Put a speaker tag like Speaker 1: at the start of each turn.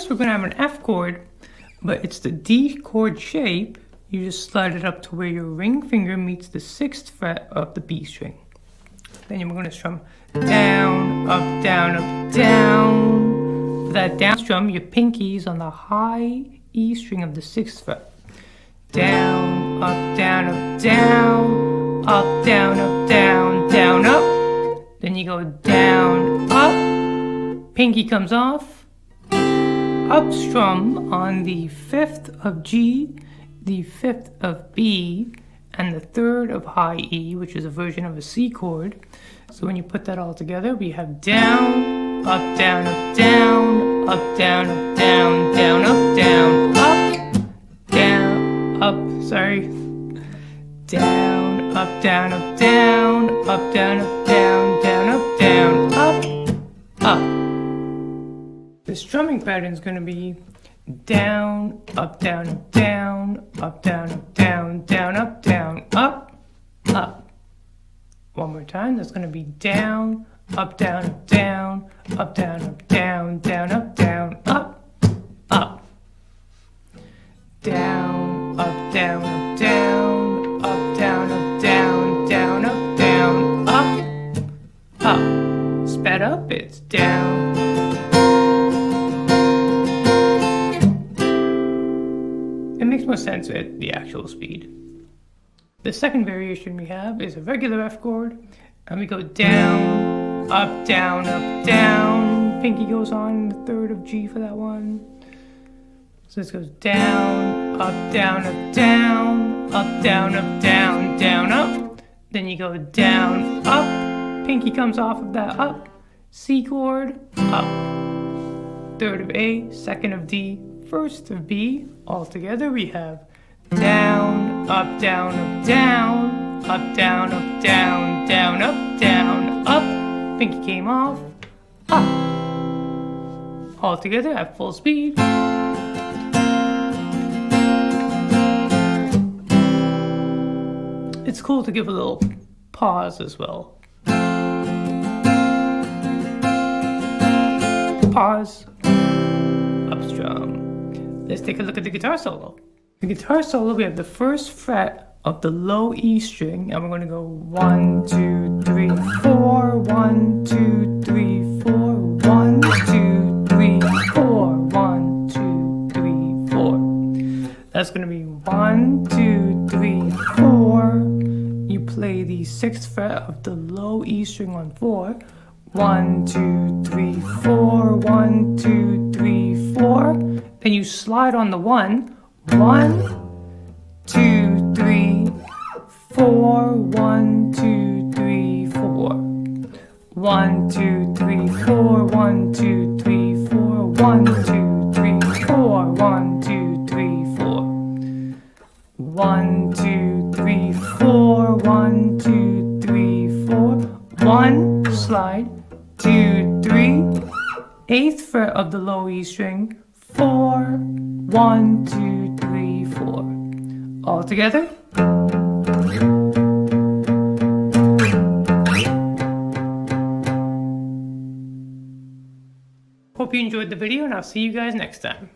Speaker 1: first we're going to have an F chord, but it's the D chord shape. You just slide it up to where your ring finger meets the 6th fret of the B string. Then we're going to strum down, up, down, up, down. For that down strum, your pinky's on the high E string of the 6th fret. Down, up, down, up, down, up, down, up, down, down, up. Then you go down, up, pinky comes off, up strum on the 5th of G, the 5th of B, and the 3rd of high E, which is a version of a C chord. So when you put that all together, we have down, up, down, up, down, up, down, up, down, down, up, down, up, down, up, sorry, down, up, down, up, down, up, down, up, down, down, up, down, up, up. The strumming pattern is going to be down, up, down, up, down, up, down, up, down, down, up, down, up, up. One more time, that's going to be down, up, down, up, down, up, down, up, down, down, up, down, up, up. Down, up, down, up, down, up, down, up, down, down, up, down, up, up. Sped up, it's down. It makes more sense at the actual speed. The second variation we have is a regular F chord, and we go down, up, down, up, down. Pinky goes on the 3rd of G for that one. So this goes down, up, down, up, down, up, down, up, down, down, up. Then you go down, up, pinky comes off of that up, C chord, up. 3rd of A, 2nd of D, 1st of B. All together we have down, up, down, up, down, up, down, up, down, down, up, down, up. Pinky came off, up. All together at full speed. It's cool to give a little pause as well. Pause, up strum. Let's take a look at the guitar solo. The guitar solo, we have the 1st fret of the low E string, and we're going to go 1, 2, 3, 4, 1, 2, 3, 4, 1, 2, 3, 4, 1, 2, 3, 4. That's going to be 1, 2, 3, 4. You play the 6th fret of the low E string on 4. 1, 2, 3, 4, 1, 2, 3, 4. Then you slide on the 1. 1, 2, 3, 4, 1, 2, 3, 4. 1, 2, 3, 4, 1, 2, 3, 4, 1, 2, 3, 4, 1, 2, 3, 4. 1, 2, 3, 4, 1, 2, 3, 4. 1, slide, 2, 3, 8th fret of the low E string, 4, 1, 2, 3, 4. All together. Hope you enjoyed the video, and I'll see you guys next time.